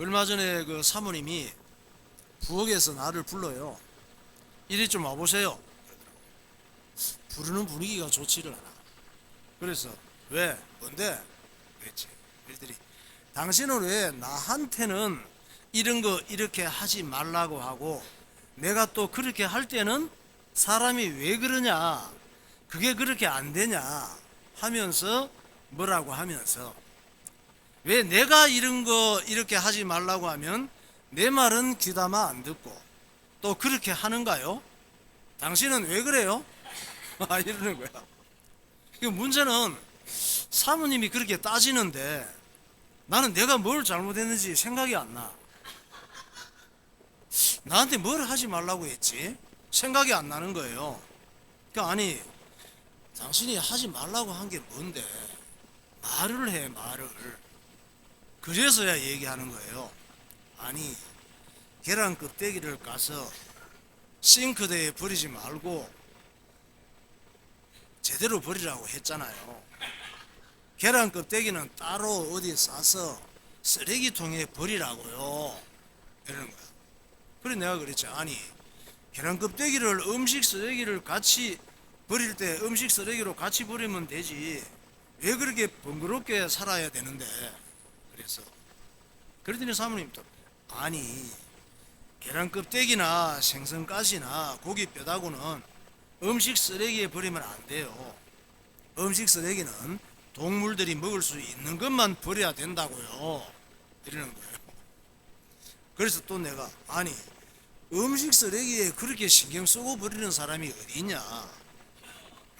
얼마 전에 그 사모님이 부엌에서 나를 불러요. 이리 좀 와보세요. 부르는 분위기가 좋지를 않아. 그래서 왜? 뭔데? 그랬지. 그랬더니 당신은 왜 나한테는 이런 거 이렇게 하지 말라고 하고 내가 또 그렇게 할 때는 사람이 왜 그러냐, 그게 그렇게 안 되냐 하면서 뭐라고 하면서 왜 내가 이런 거 이렇게 하지 말라고 하면 내 말은 귀담아 안 듣고 또 그렇게 하는가요? 당신은 왜 그래요? 이러는 거야. 그 문제는 사모님이 그렇게 따지는데 나는 내가 뭘 잘못했는지 생각이 안 나. 나한테 뭘 하지 말라고 했지? 생각이 안 나는 거예요. 그러니까 아니, 당신이 하지 말라고 한 게 뭔데? 말을 해, 말을. 그래서야 얘기하는 거예요. 아니, 계란 껍데기를 까서 싱크대에 버리지 말고 제대로 버리라고 했잖아요. 계란 껍데기는 따로 어디 싸서 쓰레기통에 버리라고요. 이러는 거야. 그래 내가 그랬지. 아니, 계란 껍데기를 음식 쓰레기를 같이 버릴 때 음식 쓰레기로 같이 버리면 되지. 왜 그렇게 번거롭게 살아야 되는데? 그래서 그랬더니 사모님도 아니, 계란 껍데기나 생선가시나 고기 뼈다구는 음식 쓰레기에 버리면 안 돼요. 음식 쓰레기는 동물들이 먹을 수 있는 것만 버려야 된다고요. 이러는 거예요. 그래서 또 내가 아니, 음식 쓰레기에 그렇게 신경 쓰고 버리는 사람이 어디 있냐?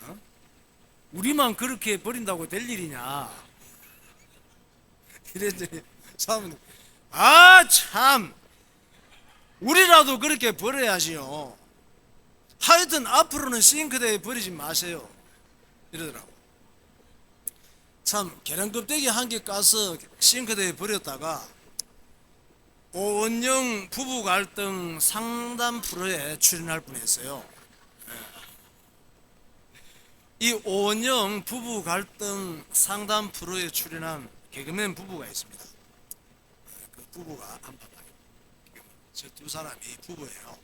어? 우리만 그렇게 버린다고 될 일이냐? 이랬더니 사모님 아 참, 우리라도 그렇게 버려야지요. 하여튼 앞으로는 싱크대에 버리지 마세요. 이러더라고. 참, 계란 껍데기 한 개 까서 싱크대에 버렸다가 오원영 부부 갈등 상담 프로에 출연할 뻔했어요. 이 오원영 부부 갈등 상담 프로에 출연한 개그맨 부부가 있습니다. 그 부부가 한 봐봐요. 저 두 사람이 부부예요.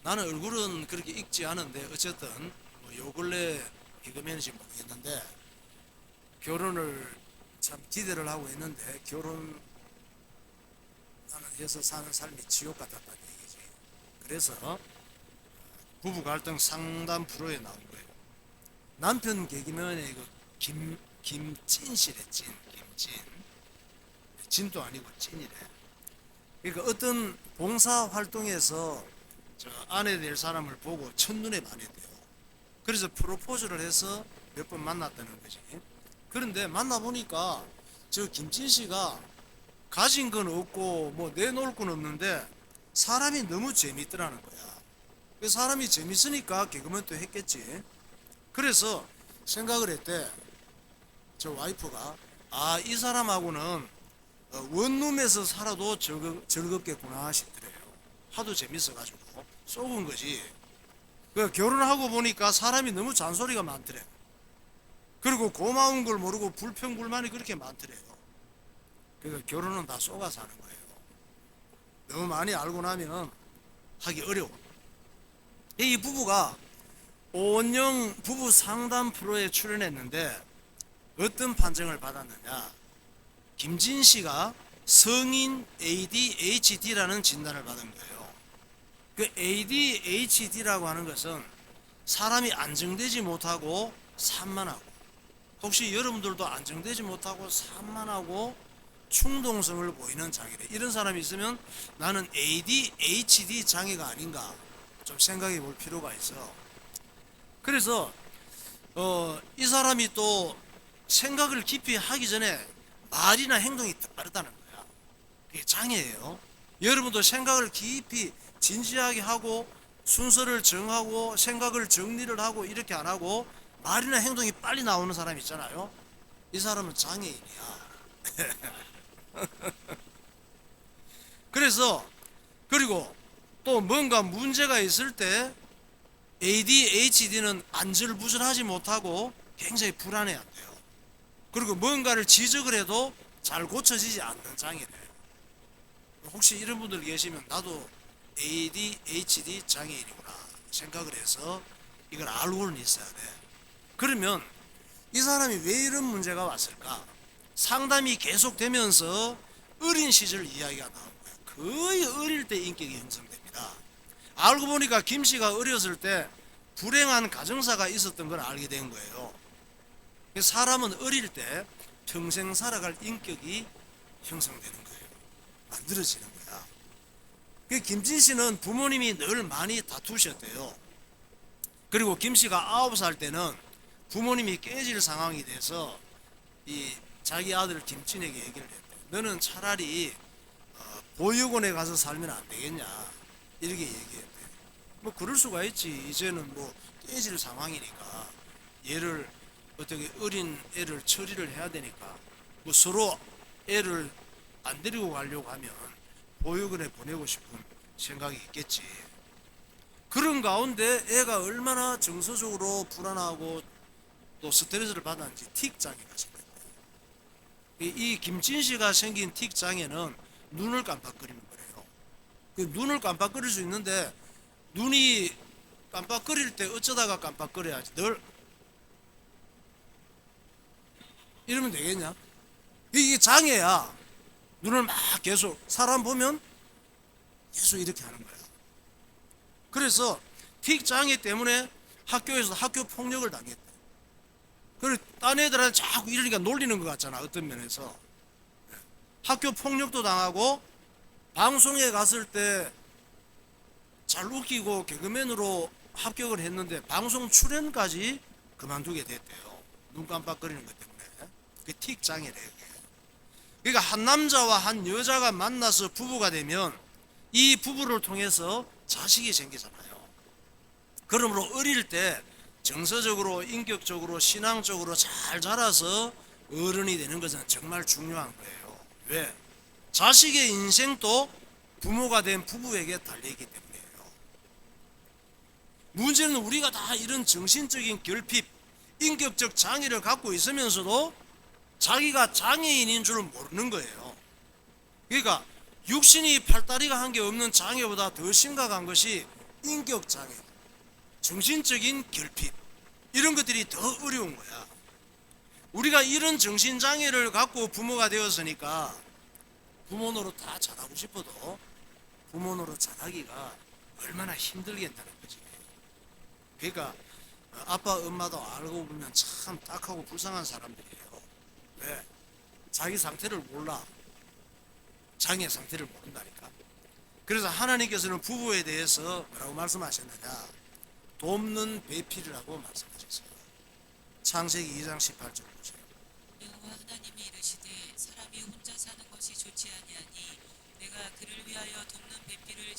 나는 얼굴은 그렇게 익지 않은데 어쨌든 뭐요 근래 개그맨인지 모르겠는데 결혼을 참 기대를 하고 있는데 결혼 나는 해서 사는 삶이 지옥 같았다는 얘기지. 그래서 부부 갈등 상담 프로에 나온 거예요. 남편 개그맨의 그 김찐 씨래. 김찐. 진도 아니고 찐이래. 그러니까 어떤 봉사 활동에서 저 아내 될 사람을 보고 첫눈에 반했대요. 그래서 프로포즈를 해서 몇 번 만났다는 거지. 그런데 만나보니까 저 김진 씨가 가진 건 없고 뭐 내놓을 건 없는데 사람이 너무 재밌더라는 거야. 그 사람이 재밌으니까 개그맨도 했겠지. 그래서 생각을 했대. 저 와이프가 아, 이 사람하고는 원룸에서 살아도 즐겁겠구나 싶더래요. 하도 재밌어가지고 속은 거지. 그 결혼하고 보니까 사람이 너무 잔소리가 많더래. 그리고 고마운 걸 모르고 불평불만이 그렇게 많더래요. 그러니까 결혼은 다 속아서 하는 거예요. 너무 많이 알고 나면 하기 어려워. 이 부부가 오원영 부부 상담 프로에 출연했는데 어떤 판정을 받았느냐? 김진 씨가 성인 ADHD라는 진단을 받은 거예요. 그 ADHD라고 하는 것은 사람이 안정되지 못하고 산만하고, 혹시 여러분들도 안정되지 못하고 산만하고 충동성을 보이는 장애래. 이런 사람이 있으면 나는 ADHD 장애가 아닌가 좀 생각해 볼 필요가 있어. 그래서 이 사람이 또 생각을 깊이 하기 전에 말이나 행동이 빠르다는 거야. 그게 장애예요. 여러분도 생각을 깊이 진지하게 하고 순서를 정하고 생각을 정리를 하고 이렇게 안 하고 말이나 행동이 빨리 나오는 사람 있잖아요. 이 사람은 장애인이야. 그래서 그리고 또 뭔가 문제가 있을 때 ADHD는 안절부절하지 못하고 굉장히 불안해한대요. 그리고 뭔가를 지적을 해도 잘 고쳐지지 않는 장애래요. 혹시 이런 분들 계시면 나도 ADHD 장애인이구나 생각을 해서 이걸 알고는 있어야 돼. 그러면 이 사람이 왜 이런 문제가 왔을까? 상담이 계속되면서 어린 시절 이야기가 나온 거야. 거의 어릴 때 인격이 형성됩니다. 알고 보니까 김 씨가 어렸을 때 불행한 가정사가 있었던 걸 알게 된 거예요. 사람은 어릴 때 평생 살아갈 인격이 형성되는 거예요. 만들어지는 거야. 김진 씨는 부모님이 늘 많이 다투셨대요. 그리고 김 씨가 9살 때는 부모님이 깨질 상황이 돼서 이 자기 아들 김진에게 얘기를 했대. 너는 차라리 보육원에 가서 살면 안 되겠냐 이렇게 얘기했대. 뭐 그럴 수가 있지. 이제는 뭐 깨질 상황이니까 얘를 어떻게 어린 애를 처리를 해야 되니까 뭐 서로 애를 안 데리고 가려고 하면 보육원에 보내고 싶은 생각이 있겠지. 그런 가운데 애가 얼마나 정서적으로 불안하고 또 스트레스를 받았는지 틱 장애가 생겼대. 이 김진 씨가 생긴 틱 장애는 눈을 깜빡거리는 거래요. 눈을 깜빡거릴 수 있는데 눈이 깜빡거릴 때 어쩌다가 깜빡거려야지. 늘 이러면 되겠냐? 이게 장애야. 눈을 막 계속 사람 보면 계속 이렇게 하는 거야. 그래서 틱 장애 때문에 학교에서 학교 폭력을 당했대. 그리고 딴 애들한테 자꾸 이러니까 놀리는 것 같잖아. 어떤 면에서 학교 폭력도 당하고 방송에 갔을 때 잘 웃기고 개그맨으로 합격을 했는데 방송 출연까지 그만두게 됐대요. 눈 깜빡거리는 것 때문에. 그게 틱 장애래. 그러니까 한 남자와 한 여자가 만나서 부부가 되면 이 부부를 통해서 자식이 생기잖아요. 그러므로 어릴 때 정서적으로, 인격적으로, 신앙적으로 잘 자라서 어른이 되는 것은 정말 중요한 거예요. 왜? 자식의 인생도 부모가 된 부부에게 달려있기 때문이에요. 문제는 우리가 다 이런 정신적인 결핍, 인격적 장애를 갖고 있으면서도 자기가 장애인인 줄 모르는 거예요. 그러니까 육신이 팔다리가 한 개 없는 장애보다 더 심각한 것이 인격 장애, 정신적인 결핍, 이런 것들이 더 어려운 거야. 우리가 이런 정신장애를 갖고 부모가 되었으니까 부모 노릇 다 잘하고 싶어도 부모 노릇 잘하기가 얼마나 힘들겠다는 거지. 그러니까 아빠 엄마도 알고 보면 참 딱하고 불쌍한 사람들이에요. 왜? 자기 상태를 몰라. 장애 상태를 모른다니까. 그래서 하나님께서는 부부에 대해서 뭐라고 말씀하셨느냐? 돕는 배필이라고 말씀하셨어요. 창세기 2장 18절 보세요. 여호와 하나님이 이르시되 사람이 혼자 사는 것이 좋지 아니하니 내가 그를 위하여 돕는 배필을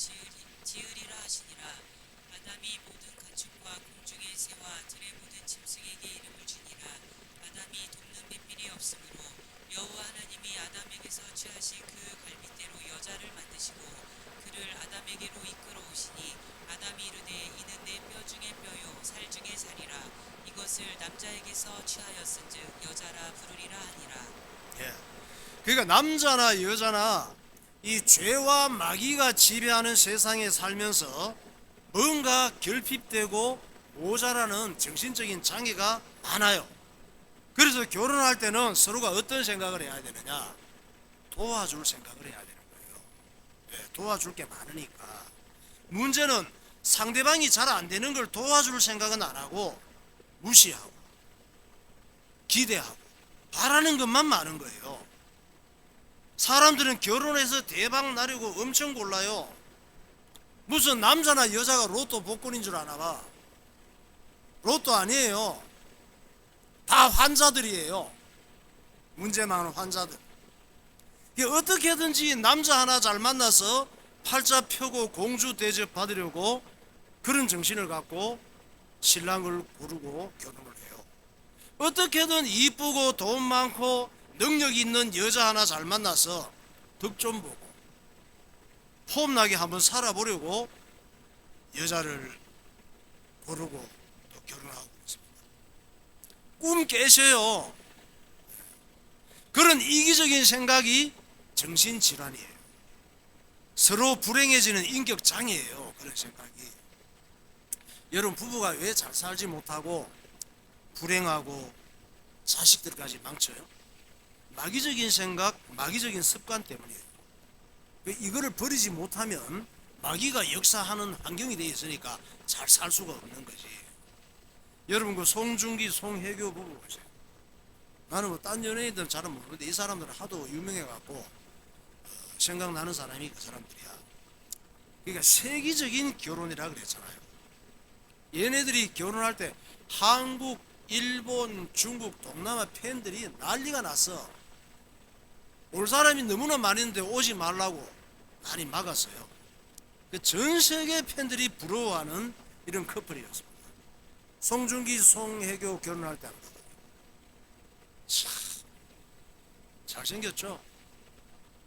지으리라 하시니라. 아담이 모든 가축과 공중의 새와 들의 모든 짐승에게 이름을 주니라. 아담이 돕는 배필이 없으므로 여호와 하나님이 아담에게서 취하신 그 갈빗대로 여자를 만드시고 그를 아담에게로 이끌어 오시니 아담이 이르되 이는 내 뼈 중에 뼈요 살 중에 살이라. 이것을 남자에게서 취하였은즉 여자라 부르리라 하니라. 예. 그러니까 남자나 여자나 이 죄와 마귀가 지배하는 세상에 살면서 뭔가 결핍되고 모자라는 정신적인 장애가 많아요. 그래서 결혼할 때는 서로가 어떤 생각을 해야 되느냐? 도와줄 생각을 해야 되는 거예요. 네, 도와줄 게 많으니까. 문제는 상대방이 잘 안 되는 걸 도와줄 생각은 안 하고 무시하고 기대하고 바라는 것만 많은 거예요. 사람들은 결혼해서 대박 나려고 엄청 골라요. 무슨 남자나 여자가 로또 복권인 줄 아나 봐. 로또 아니에요. 다 환자들이에요. 문제 많은 환자들. 어떻게든지 남자 하나 잘 만나서 팔자 펴고 공주 대접 받으려고 그런 정신을 갖고 신랑을 고르고 결혼을 해요. 어떻게든 이쁘고 돈 많고 능력 있는 여자 하나 잘 만나서 덕 좀 보고 폼나게 한번 살아보려고 여자를 고르고 또 결혼하고 있습니다. 꿈 깨셔요. 그런 이기적인 생각이 정신질환이에요. 서로 불행해지는 인격 장애예요. 그런 생각이. 여러분, 부부가 왜 잘 살지 못하고 불행하고 자식들까지 망쳐요? 마귀적인 생각, 마귀적인 습관 때문이에요. 이거를 버리지 못하면 마귀가 역사하는 환경이 되어 있으니까 잘 살 수가 없는 거지. 여러분, 그 송중기, 송혜교 부부 보세요. 나는 뭐 딴 연예인들은 잘은 모르는데 이 사람들은 하도 유명해갖고 생각나는 사람이 그 사람들이야. 그러니까 세계적인 결혼이라 그랬잖아요. 얘네들이 결혼할 때 한국, 일본, 중국, 동남아 팬들이 난리가 났어. 올 사람이 너무나 많은데 오지 말라고 많이 막았어요. 전 세계 팬들이 부러워하는 이런 커플이었습니다. 송중기, 송혜교 결혼할 때 합니다. 참 잘생겼죠?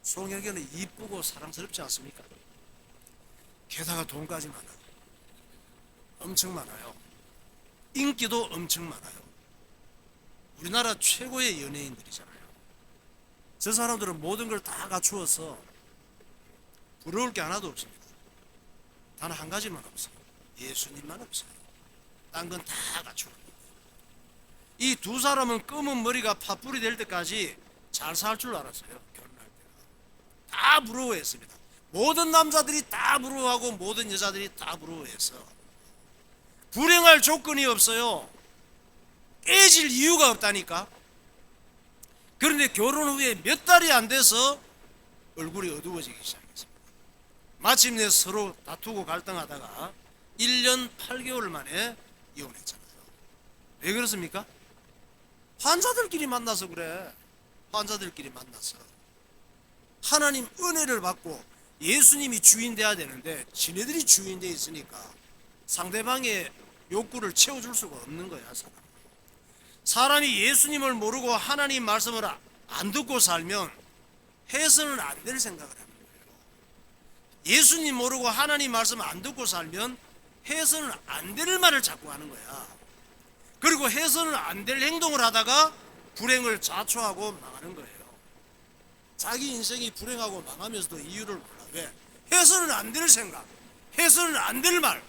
송혜교는 이쁘고 사랑스럽지 않습니까? 게다가 돈까지 많아요. 엄청 많아요. 인기도 엄청 많아요. 우리나라 최고의 연예인들이잖아요. 저 사람들은 모든 걸 다 갖추어서 부러울 게 하나도 없습니다. 단 한 가지만 없어요. 예수님만 없어요. 딴 건 다 갖추고. 이 두 사람은 검은 머리가 팥불이 될 때까지 잘 살 줄 알았어요. 결혼할 때가 다 부러워했습니다. 모든 남자들이 다 부러워하고 모든 여자들이 다 부러워해서 불행할 조건이 없어요. 깨질 이유가 없다니까. 그런데 결혼 후에 몇 달이 안 돼서 얼굴이 어두워지기 시작했습니다. 마침내 서로 다투고 갈등하다가 1년 8개월 만에 이혼했잖아요. 왜 그렇습니까? 환자들끼리 만나서 그래. 환자들끼리 만나서 하나님 은혜를 받고 예수님이 주인 돼야 되는데 지네들이 주인 돼 있으니까 상대방의 욕구를 채워줄 수가 없는 거야. 사람이 예수님을 모르고 하나님 말씀을 안 듣고 살면 해서는 안 될 생각을 하는 거예요. 예수님 모르고 하나님 말씀 안 듣고 살면 해서는 안 될 말을 자꾸 하는 거야. 그리고 해서는 안 될 행동을 하다가 불행을 자초하고 망하는 거예요. 자기 인생이 불행하고 망하면서도 이유를 몰라. 왜? 해서는 안 될 생각, 해서는 안 될 말,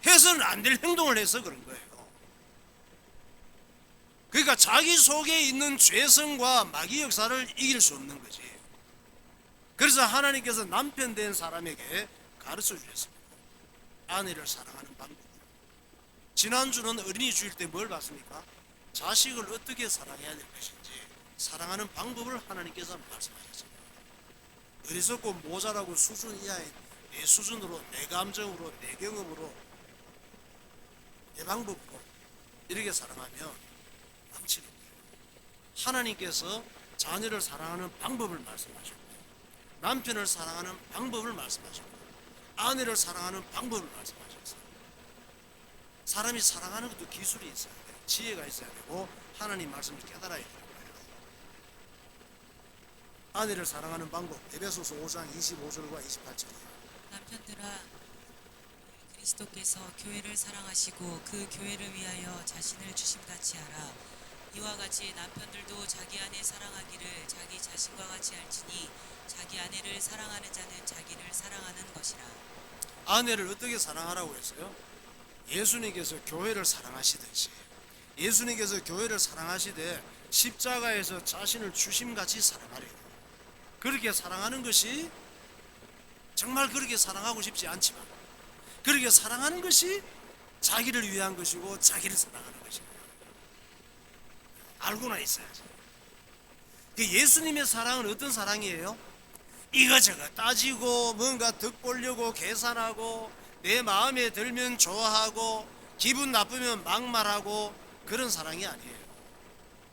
해서는 안 될 행동을 해서 그런 거예요. 그러니까 자기 속에 있는 죄성과 마귀 역사를 이길 수 없는 거지. 그래서 하나님께서 남편 된 사람에게 가르쳐 주셨습니다. 아내를 사랑하는 방법. 지난주는 어린이 주일 때 뭘 봤습니까? 자식을 어떻게 사랑해야 될 것인지 사랑하는 방법을 하나님께서 말씀하셨습니다. 어리석고 모자라고 수준 이하의 내 수준으로, 내 감정으로, 내 경험으로, 내 방법으로 이렇게 사랑하면 망치는 거예요. 하나님께서 자녀를 사랑하는 방법을 말씀하셨고, 남편을 사랑하는 방법을 말씀하셨고, 아내를 사랑하는 방법을 말씀하셨어요. 사람이 사랑하는 것도 기술이 있어야 돼요. 지혜가 있어야 되고 하나님 말씀을 깨달아야 되는 거예요. 아내를 사랑하는 방법, 에베소서 5장 25절과 28절이에요. 남편들아, 그리스도께서 교회를 사랑하시고 그 교회를 위하여 자신을 주심같이 하라. 이와 같이 남편들도 자기 아내 사랑하기를 자기 자신과 같이 할지니 자기 아내를 사랑하는 자는 자기를 사랑하는 것이라. 아내를 어떻게 사랑하라고 했어요? 예수님께서 교회를 사랑하시듯이, 예수님께서 교회를 사랑하시되 십자가에서 자신을 주심같이 사랑하래요. 그렇게 사랑하는 것이, 정말 그렇게 사랑하고 싶지 않지만 그렇게 사랑하는 것이 자기를 위한 것이고 자기를 사랑하는 것입니다. 알고나 있어야지. 예수님의 사랑은 어떤 사랑이에요? 이거저거 따지고 뭔가 득보려고 계산하고 내 마음에 들면 좋아하고 기분 나쁘면 막말하고 그런 사랑이 아니에요.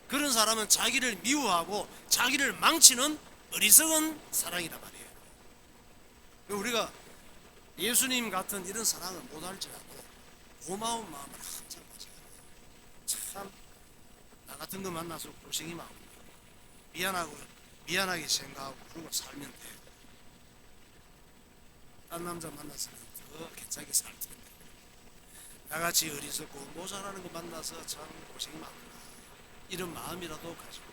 그런 사람은 자기를 미워하고 자기를 망치는 어리석은 사랑이란 말이에요. 우리가 예수님 같은 이런 사랑을 못할지라도 고마운 마음을 항상 가져야 돼요. 참, 나 같은 거 만나서 고생이 많고 미안하게 생각하고 그러고 살면 돼요. 딴 남자 만났으면 더 괜찮게 살 텐데, 나같이 어리석고 모자라는 거 만나서 참 고생이 많구나, 이런 마음이라도 가지고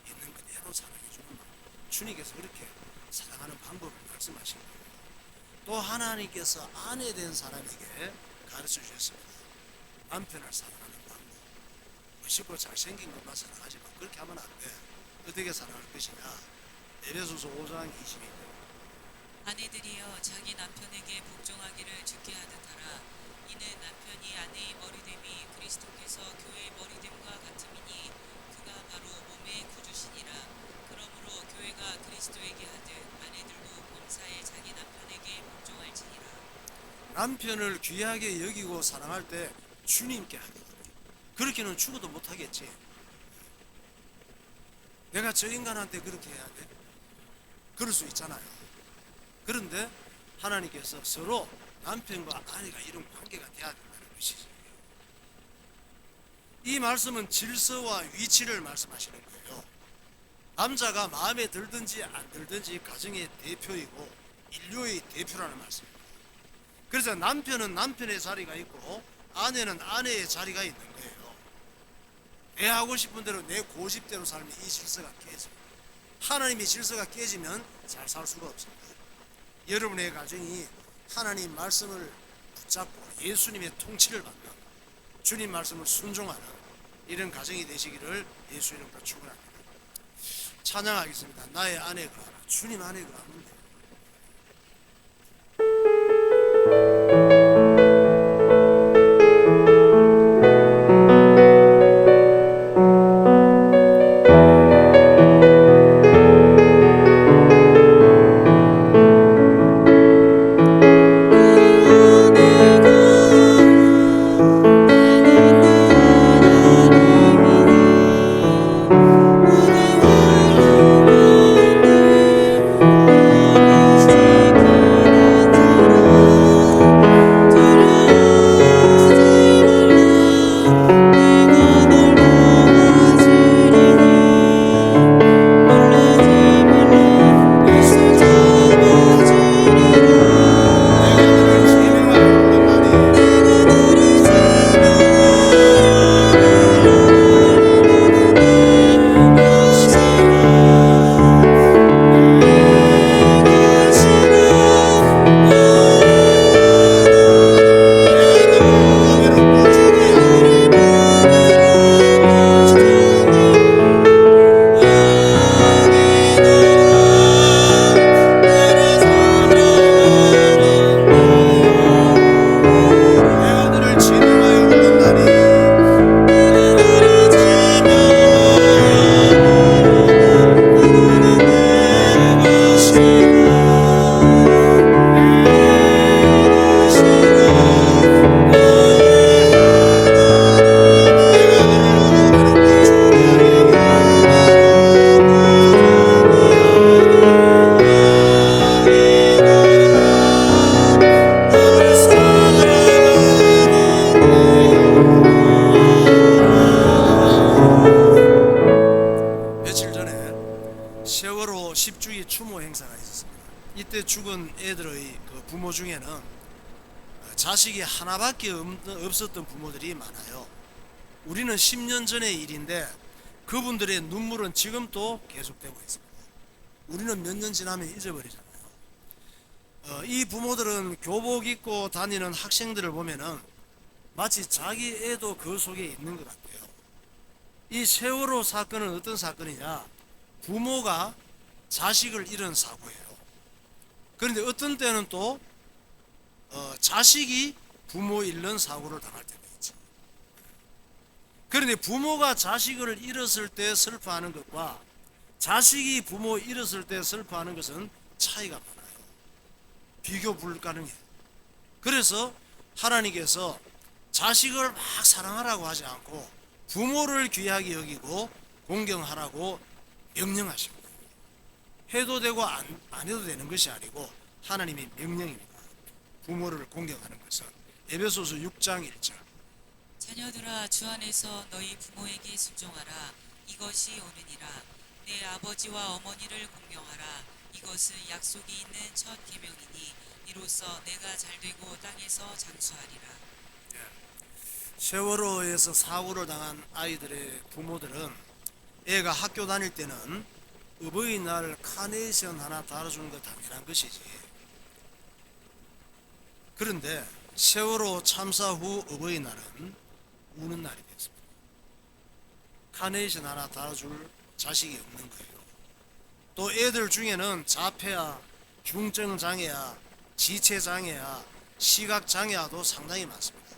있는 그대로 사랑해주는 마음, 주님께서 그렇게 사랑하는 방법을 말씀하신 거예요. 또 하나님께서 아내 된 사람에게 가르쳐 주셨습니다. 남편을 사랑하는 방법. 멋있고 잘생긴 것만 사랑하지 마. 그렇게 하면 안 돼. 어떻게 사랑할 것이냐. 에베소서 5장 22절. 아내들이여 자기 남편에게 복종하기를 주께 하듯하라. 이는 남편이 아내의 머리됨이 그리스도께서 교회의 머리됨과 같음이니 그가 바로 몸의 구주시니라. 그러므로 교회가 그리스도에게 하듯 아내들도 범사에 자기 남편에게 복종할지니라. 남편을 귀하게 여기고 사랑할 때 주님께 하거든요. 그렇게는 죽어도 못하겠지. 내가 저 인간한테 그렇게 해야 돼? 그럴 수 있잖아요. 그런데 하나님께서 서로 남편과 아내가 이런 관계가 돼야 된다는 것이지. 이 말씀은 질서와 위치를 말씀하시는 거예요. 남자가 마음에 들든지 안 들든지 가정의 대표이고 인류의 대표라는 말씀입니다. 그래서 남편은 남편의 자리가 있고 아내는 아내의 자리가 있는 거예요. 내 하고 싶은 대로 내 고집대로 살면 이 질서가 깨져요. 하나님의 질서가 깨지면 잘 살 수가 없습니다. 여러분의 가정이 하나님 말씀을 붙잡고 예수님의 통치를 받는, 주님 말씀을 순종하는 이런 가정이 되시기를 예수 이름으로 축원합니다. 찬양하겠습니다. 나의 아내가 주님 아내가 하면 돼요. 세월호 10주기 추모 행사가 있었습니다. 이때 죽은 애들의 그 부모 중에는 자식이 하나밖에 없었던 부모들이 많아요. 우리는 10년 전의 일인데 그분들의 눈물은 지금도 계속되고 있습니다. 우리는 몇 년 지나면 잊어버리잖아요. 이 부모들은 교복 입고 다니는 학생들을 보면은 마치 자기 애도 그 속에 있는 것 같아요. 이 세월호 사건은 어떤 사건이냐? 부모가 자식을 잃은 사고예요. 그런데 어떤 때는 또 자식이 부모 잃는 사고를 당할 때도 있죠. 그런데 부모가 자식을 잃었을 때 슬퍼하는 것과 자식이 부모 잃었을 때 슬퍼하는 것은 차이가 많아요. 비교 불가능해요. 그래서 하나님께서 자식을 막 사랑하라고 하지 않고 부모를 귀하게 여기고 공경하라고 명령하신 거예요. 해도 되고 안 해도 되는 것이 아니고 하나님의 명령입니다. 부모를 공경하는 것은 에베소서 6장 1절. 자녀들아 주 안에서 너희 부모에게 순종하라. 이것이 옳으니라. 내 아버지와 어머니를 공경하라. 이것은 약속이 있는 첫 계명이니 이로써 내가 잘되고 땅에서 장수하리라. 세월호에서 사고를 당한 아이들의 부모들은 애가 학교 다닐 때는 어버이날 카네이션 하나 달아주는 거 당연한 것이지, 그런데 세월호 참사 후 어버이날은 우는 날이 됐습니다. 카네이션 하나 달아줄 자식이 없는 거예요. 또 애들 중에는 자폐야, 중증장애야, 지체장애야, 시각장애야도 상당히 많습니다.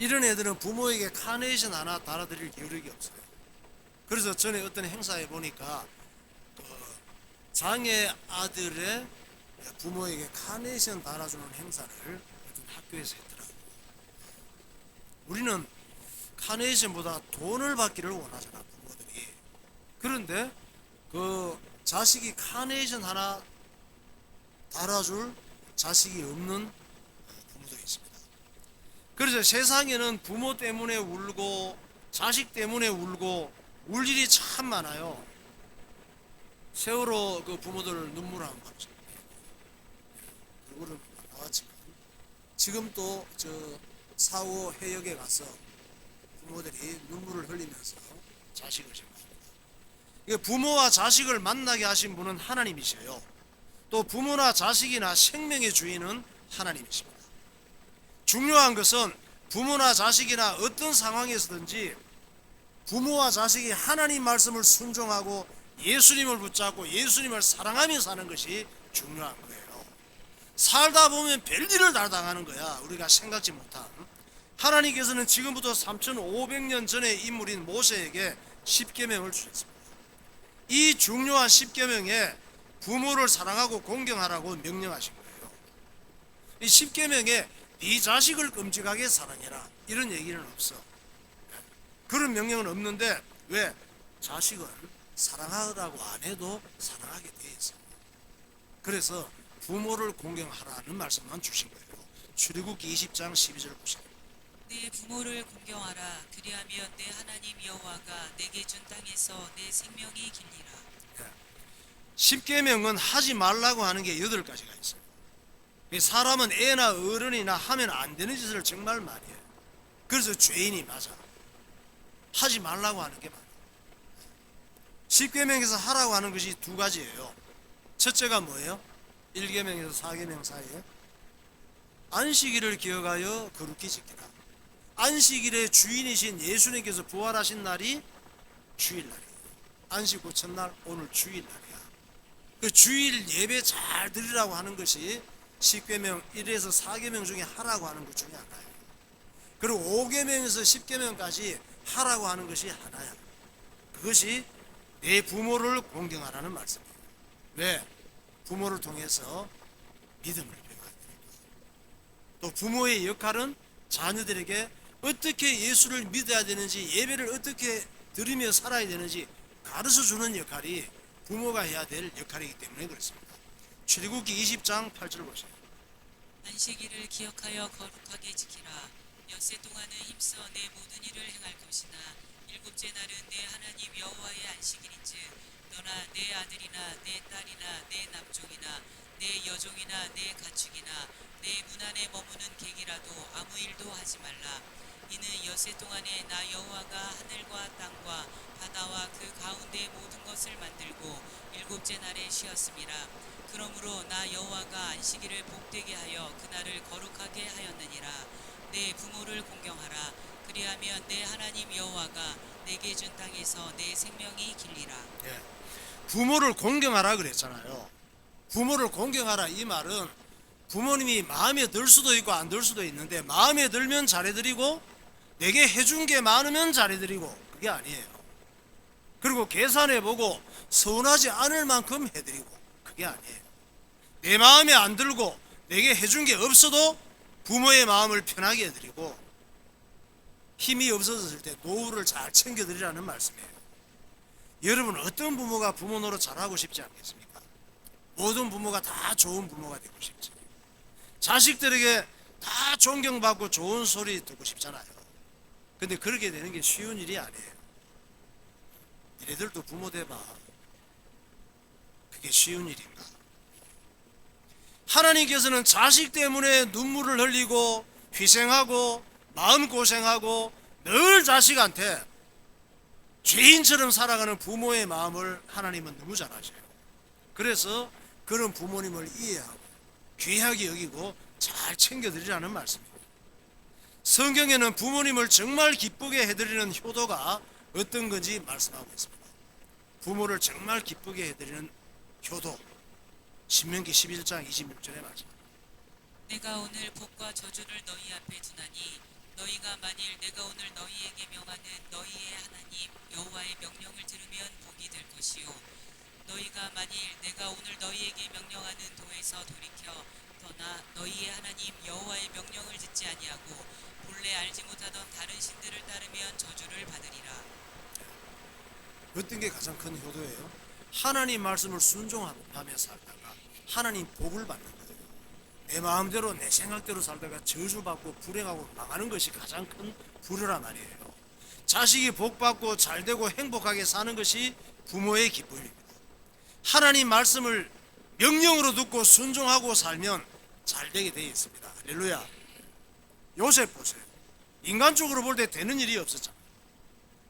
이런 애들은 부모에게 카네이션 하나 달아드릴 여력이 없어요. 그래서 전에 어떤 행사에 보니까 그 장애 아들의 부모에게 카네이션 달아주는 행사를 어떤 학교에서 했더라고요. 우리는 카네이션보다 돈을 받기를 원하잖아, 부모들이. 그런데 그 자식이 카네이션 하나 달아줄 자식이 없는 부모도 있습니다. 그래서 세상에는 부모 때문에 울고 자식 때문에 울고 울 일이 참 많아요. 세월호 그 부모들 눈물 한 번 얼굴은 나왔지만 지금 또 저 4.5 해역에 가서 부모들이 눈물을 흘리면서 자식을 생각합니다. 부모와 자식을 만나게 하신 분은 하나님이셔요. 또 부모나 자식이나 생명의 주인은 하나님이십니다. 중요한 것은 부모나 자식이나 어떤 상황에서든지 부모와 자식이 하나님 말씀을 순종하고 예수님을 붙잡고 예수님을 사랑하며 사는 것이 중요한 거예요. 살다 보면 별일을 다 당하는 거야. 우리가 생각지 못한. 하나님께서는 지금부터 3500년 전의 인물인 모세에게 십계명을 주셨습니다. 이 중요한 십계명에 부모를 사랑하고 공경하라고 명령하신 거예요. 이 십계명에 네 자식을 끔찍하게 사랑해라 이런 얘기는 없어. 그런 명령은 없는데 왜? 자식은 사랑하라고 안 해도 사랑하게 돼 있어. 그래서 부모를 공경하라는 말씀만 주신 거예요. 출애굽기 20장 12절 보세요. 내 부모를 공경하라. 그리하면 내 하나님 여호와가 내게 준 땅에서 내 생명이 길리라. 십계명은 하지 말라고 하는 게 8가지가 있어요. 사람은 애나 어른이나 하면 안 되는 짓을 정말 많이 해요. 그래서 죄인이 맞아. 하지 말라고 하는 게 많아요. 십계명에서 하라고 하는 것이 2가지예요. 첫째가 뭐예요? 1계명에서 4계명 사이에 안식일을 기억하여 거룩히 지키라. 안식일의 주인이신 예수님께서 부활하신 날이 주일날이에요. 안식 후 첫날, 오늘 주일날이야. 그 주일 예배 잘 드리라고 하는 것이 십계명 1에서 4계명 중에 하라고 하는 것 중에 하나예요. 그리고 5계명에서 10계명까지 하라고 하는 것이 하나야. 그것이 내 부모를 공경하라는 말씀이에요. 왜? 부모를 통해서 믿음을 배워야 되니까. 또 부모의 역할은 자녀들에게 어떻게 예수를 믿어야 되는지, 예배를 어떻게 드리며 살아야 되는지 가르쳐주는 역할이 부모가 해야 될 역할이기 때문에 그렇습니다. 출애굽기 20장 8절 보세요. 안식일을 기억하여 거룩하게 지키라. 엿새 동안은 힘써 내 모든 일을 행할 것이나 일곱째 날은 내 하나님 여호와의 안식일인즉 너나 내 아들이나 내 딸이나 내 남종이나 내 여종이나 내 가축이나 내 문 안에 머무는 객이라도 아무 일도 하지 말라. 이는 엿새 동안에 나 여호와가 하늘과 땅과 바다와 그 가운데 모든 것을 만들고 일곱째 날에 쉬었음이라. 그러므로 나 여호와가 안식일을 복되게 하여 그날을 거룩하게 하였느니라. 내 부모를 공경하라. 그리하면 내 하나님 여호와가 내게 준 땅에서 내 생명이 길리라. 부모를 공경하라 그랬잖아요. 부모를 공경하라 이 말은 부모님이 마음에 들 수도 있고 안 들 수도 있는데 마음에 들면 잘해드리고 내게 해준 게 많으면 잘해드리고 그게 아니에요. 그리고 계산해보고 서운하지 않을 만큼 해드리고 그게 아니에요. 내 마음에 안 들고 내게 해준 게 없어도 부모의 마음을 편하게 해드리고 힘이 없어졌을 때 노후를 잘 챙겨드리라는 말씀이에요. 여러분 어떤 부모가 부모 노릇 잘하고 싶지 않겠습니까? 모든 부모가 다 좋은 부모가 되고 싶지. 자식들에게 다 존경받고 좋은 소리 듣고 싶잖아요. 근데 그렇게 되는 게 쉬운 일이 아니에요. 얘들도 부모 돼봐. 그게 쉬운 일인가? 하나님께서는 자식 때문에 눈물을 흘리고 희생하고 마음고생하고 늘 자식한테 죄인처럼 살아가는 부모의 마음을 하나님은 너무 잘 아셔요. 그래서 그런 부모님을 이해하고 귀하게 여기고 잘 챙겨드리라는 말씀입니다. 성경에는 부모님을 정말 기쁘게 해드리는 효도가 어떤 건지 말씀하고 있습니다. 부모를 정말 기쁘게 해드리는 효도, 신명기 11장 26절에 말씀. 내가 오늘 복과 저주를 너희 앞에 두나니 너희가 만일 내가 오늘 너희에게 명하는 너희의 하나님 여호와의 명령을 들으면 복이 될 것이요 너희가 만일 내가 오늘 너희에게 명령하는 도에서 돌이켜 떠나 너희의 하나님 여호와의 명령을 듣지 아니하고 본래 알지 못하던 다른 신들을 따르면 저주를 받으리라. 어떤 게 가장 큰 효도예요? 하나님 말씀을 순종하며 살다가 하나님 복을 받는 거예요. 내 마음대로 내 생각대로 살다가 저주받고 불행하고 망하는 것이 가장 큰 불효란 말이에요. 자식이 복받고 잘되고 행복하게 사는 것이 부모의 기쁨입니다. 하나님 말씀을 명령으로 듣고 순종하고 살면 잘되게 되어 있습니다. 할렐루야. 요셉 보세요. 인간적으로 볼 때 되는 일이 없었잖아요.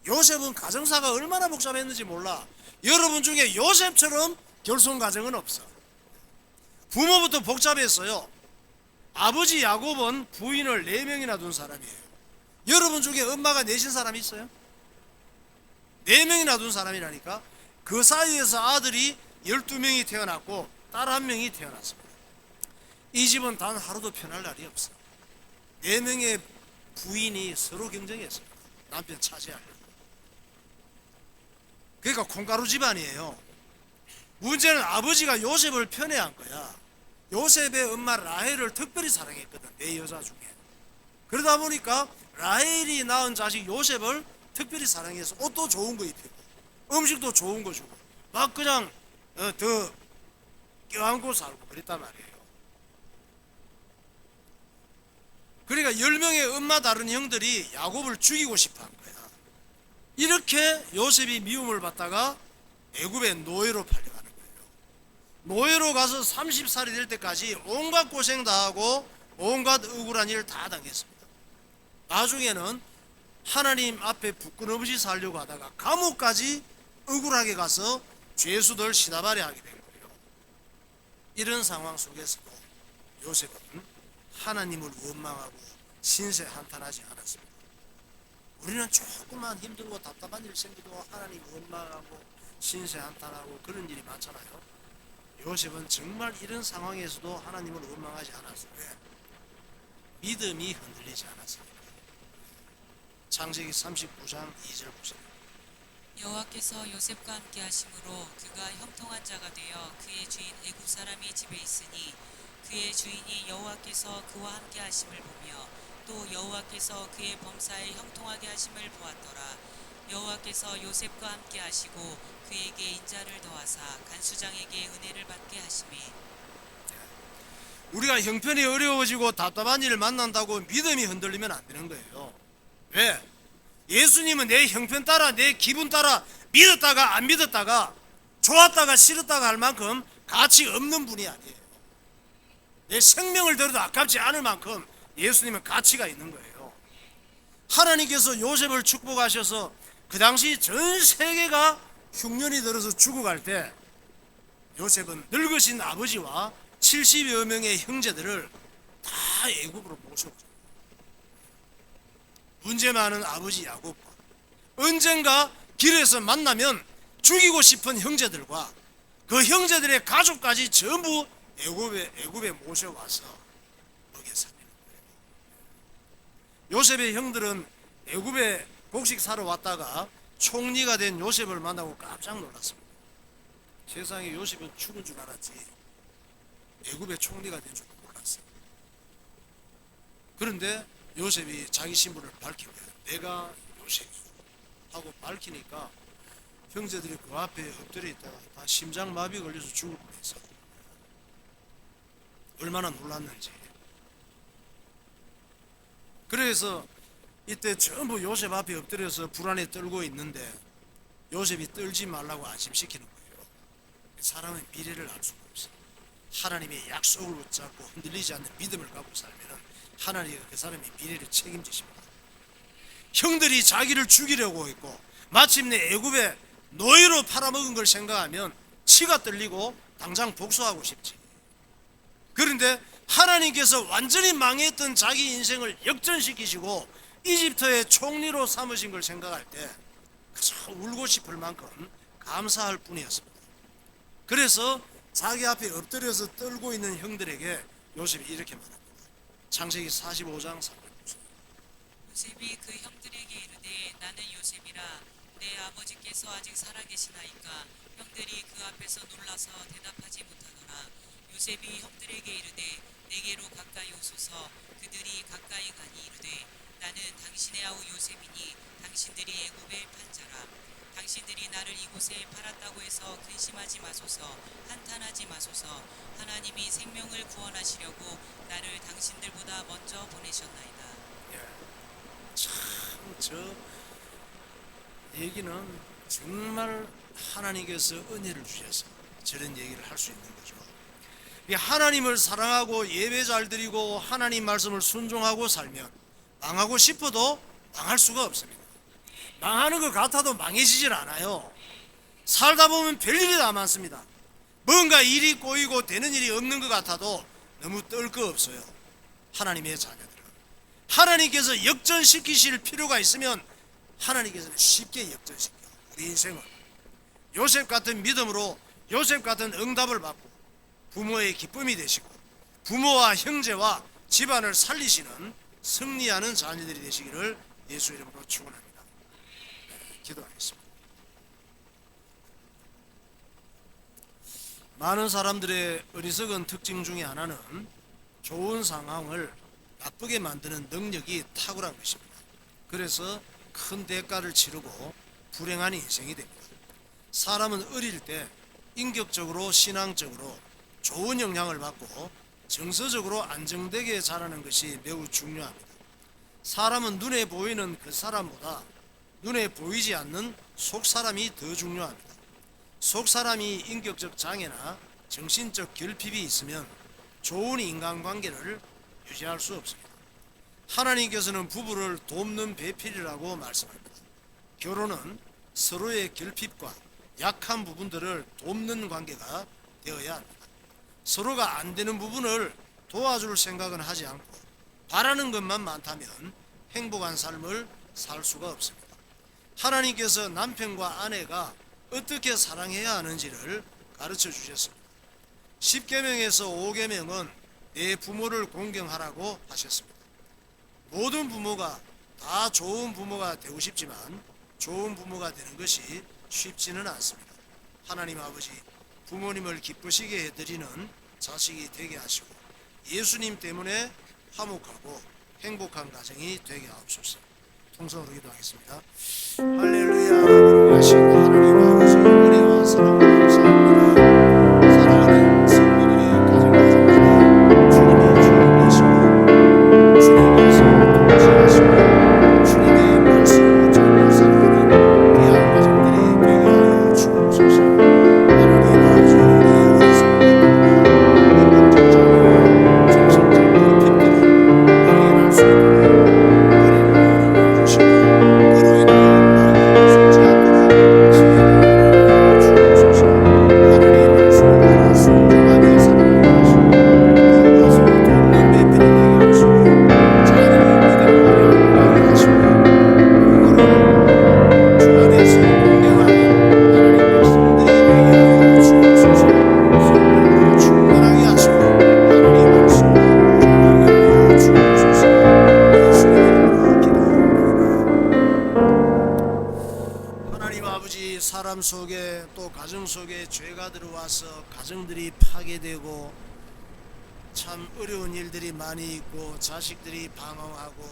요셉은 가정사가 얼마나 복잡했는지 몰라. 여러분 중에 요셉처럼 결손 가정은 없어. 부모부터 복잡했어요. 아버지 야곱은 부인을 4명이나 둔 사람이에요. 여러분 중에 엄마가 내신 사람이 있어요? 4명이나 둔 사람이라니까. 그 사이에서 아들이 12명이 태어났고 딸 1명이 태어났습니다. 이 집은 단 하루도 편할 날이 없어. 4명의 부인이 서로 경쟁했습니다. 남편 차지하려고. 그러니까 콩가루 집안이에요. 문제는 아버지가 요셉을 편애한 거야. 요셉의 엄마 라헬을 특별히 사랑했거든, 4여자 중에. 그러다 보니까 라헬이 낳은 자식 요셉을 특별히 사랑해서 옷도 좋은 거 입히고 음식도 좋은 거 주고 막 그냥 더 껴안고 살고 그랬단 말이에요. 그러니까 10명의 엄마 다른 형들이 야곱을 죽이고 싶어 한 거야. 이렇게 요셉이 미움을 받다가 애굽의 노예로 팔려가는 거예요. 노예로 가서 30살이 될 때까지 온갖 고생 다 하고 온갖 억울한 일 다 당했습니다. 나중에는 하나님 앞에 부끄러움없이 살려고 하다가 감옥까지 억울하게 가서 죄수들 시다발에 하게 된 거예요. 이런 상황 속에서도 요셉은 하나님을 원망하고 신세 한탄하지 않았습니다. 우리는 조금만 힘들고 답답한 일 생기도 하나님 원망하고 신세 한탄하고 그런 일이 많잖아요. 요셉은 정말 이런 상황에서도 하나님을 원망하지 않았어요. 왜? 믿음이 흔들리지 않았습니다. 창세기 39장 2절 보세요. 여호와께서 요셉과 함께 하심으로 그가 형통한 자가 되어 그의 주인 애굽 사람이 집에 있으니 그의 주인이 여호와께서 그와 함께 하심을 보며 또 여호와께서 그의 범사에 형통하게 하심을 보았더라. 여호와께서 요셉과 함께 하시고 그에게 인자를 더하사 간수장에게 은혜를 받게 하심이. 우리가 형편이 어려워지고 답답한 일을 만난다고 믿음이 흔들리면 안 되는 거예요. 왜? 예수님은 내 형편 따라 내 기분 따라 믿었다가 안 믿었다가 좋았다가 싫었다가 할 만큼 가치 없는 분이 아니에요. 내 생명을 들어도 아깝지 않을 만큼 예수님은 가치가 있는 거예요. 하나님께서 요셉을 축복하셔서 그 당시 전 세계가 흉년이 들어서 죽어갈 때 요셉은 늙으신 아버지와 70여 명의 형제들을 다 애굽으로 모셔오죠. 문제 많은 아버지 야곱과 언젠가 길에서 만나면 죽이고 싶은 형제들과 그 형제들의 가족까지 전부 애굽에 모셔와서 먹여 살리는 거예요. 요셉의 형들은 애굽에 곡식 사러 왔다가 총리가 된 요셉을 만나고 깜짝 놀랐습니다. 세상에 요셉은 죽은 줄 알았지 애굽의 총리가 된 줄 몰랐어요. 그런데 요셉이 자기 신분을 밝힌 거예요. 내가 요셉이요 하고 밝히니까 형제들이 그 앞에 엎드려 있다가 다 심장마비 걸려서 죽을 뻔했어. 얼마나 놀랐는지. 그래서 이때 전부 요셉 앞에 엎드려서 불안에 떨고 있는데 요셉이 떨지 말라고 안심시키는 거예요. 사람은 미래를 알 수가 없어요. 하나님의 약속을 붙잡고 흔들리지 않는 믿음을 갖고 살면 하나님이 그 사람의 미래를 책임지십니다. 형들이 자기를 죽이려고 했고 마침내 애굽에 노예로 팔아먹은 걸 생각하면 치가 떨리고 당장 복수하고 싶지. 그런데 하나님께서 완전히 망했던 자기 인생을 역전시키시고 이집트의 총리로 삼으신 걸 생각할 때 그저 울고 싶을 만큼 감사할 뿐이었습니다. 그래서 자기 앞에 엎드려서 떨고 있는 형들에게 요셉이 이렇게 말합니다. 창세기 45장 3절. 요셉이 그 형들에게 이르되 나는 요셉이라 내 아버지께서 아직 살아계시나이까 형들이 그 앞에서 놀라서 대답하지 못하더라. 요셉이 형들에게 이르되 내게로 가까이 오소서. 그들이 가까이 가니 이르되 나는 당신의 아우 요셉이니 당신들이 애굽의 판자라. 당신들이 나를 이곳에 팔았다고 해서 근심하지 마소서. 한탄하지 마소서. 하나님이 생명을 구원하시려고 나를 당신들보다 먼저 보내셨나이다. 참 저 얘기는 정말 하나님께서 은혜를 주셔서 저런 얘기를 할 수 있는 거죠. 하나님을 사랑하고 예배 잘 드리고 하나님 말씀을 순종하고 살면 망하고 싶어도 망할 수가 없습니다. 망하는 것 같아도 망해지질 않아요. 살다 보면 별일이 다 많습니다. 뭔가 일이 꼬이고 되는 일이 없는 것 같아도 너무 떨 거 없어요. 하나님의 자녀들은 하나님께서 역전시키실 필요가 있으면 하나님께서는 쉽게 역전시켜요. 우리 인생을 요셉 같은 믿음으로 요셉 같은 응답을 받고 부모의 기쁨이 되시고 부모와 형제와 집안을 살리시는 승리하는 자녀들이 되시기를 예수 이름으로 축원합니다. 기도하겠습니다. 많은 사람들의 어리석은 특징 중에 하나는 좋은 상황을 나쁘게 만드는 능력이 탁월한 것입니다. 그래서 큰 대가를 치르고 불행한 인생이 됩니다. 사람은 어릴 때 인격적으로 신앙적으로 좋은 영향을 받고 정서적으로 안정되게 자라는 것이 매우 중요합니다. 사람은 눈에 보이는 그 사람보다 눈에 보이지 않는 속사람이 더 중요합니다. 속사람이 인격적 장애나 정신적 결핍이 있으면 좋은 인간관계를 유지할 수 없습니다. 하나님께서는 부부를 돕는 배필이라고 말씀합니다. 결혼은 서로의 결핍과 약한 부분들을 돕는 관계가 되어야 합니다. 서로가 안 되는 부분을 도와줄 생각은 하지 않고 바라는 것만 많다면 행복한 삶을 살 수가 없습니다. 하나님께서 남편과 아내가 어떻게 사랑해야 하는지를 가르쳐 주셨습니다. 10계명에서 5계명은 내 부모를 공경하라고 하셨습니다. 모든 부모가 다 좋은 부모가 되고 싶지만 좋은 부모가 되는 것이 쉽지는 않습니다. 하나님 아버지, 부모님을 기쁘시게 해드리는 자식이 되게 하시고 예수님 때문에 화목하고 행복한 가정이 되게 하옵소서. 통성으로 기도하겠습니다. 할렐루야. 하신 하나님 아버지 은혜와 사랑을 감사합니다. 사랑하는 성도들의 가정마다 주님이 주님 되시고 주님께서 통치하시고 주님의 말씀을 전혀 사랑하는 귀한 가정들이 되게 하여 주옵소서. 하나님 아버지 우리의 어리석은 것들과 인격적 장애와 정신적 결핍들을 발견할 수 있도록 은혜를 주시고 그로 인하여 나아가 속지 않도록 지혜를 주옵소서. 하나님의 말씀을 따라 순종하게 사랑하게 하시고 이어가서 돕는 배필이 되게 하시고 자녀의 믿음과 양육하게 하시고 부모를 주 안에서 공경하는 하나님 말씀들이 되게 하여 주옵소서. 성령으로 충만하게 하시고 하나님 말씀을 온전하게 하여 주옵소서. 예수님의 이름으로 기도합니다. 하나님 아버지, 사람 속에 또 가정 속에 죄가 들어와서 가정들이 파괴되고 참 어려운 일들이 많이 있고 자식들이 방황하고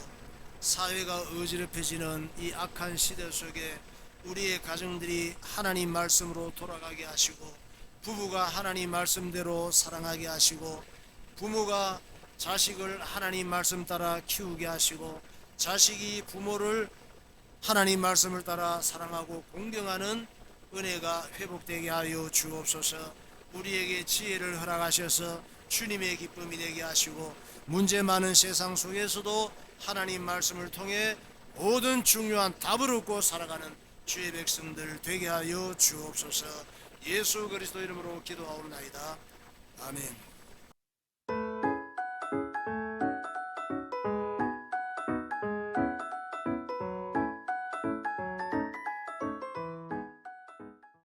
사회가 어지럽혀지는 이 악한 시대 속에 우리의 가정들이 하나님 말씀으로 돌아가게 하시고 부부가 하나님 말씀대로 사랑하게 하시고 부모가 자식을 하나님 말씀 따라 키우게 하시고 자식이 부모를 하나님 말씀을 따라 사랑하고 공경하는 은혜가 회복되게 하여 주옵소서. 우리에게 지혜를 허락하셔서 주님의 기쁨이 되게 하시고 문제 많은 세상 속에서도 하나님 말씀을 통해 모든 중요한 답을 얻고 살아가는 주의 백성들 되게 하여 주옵소서. 예수 그리스도 이름으로 기도하옵나이다. 아멘.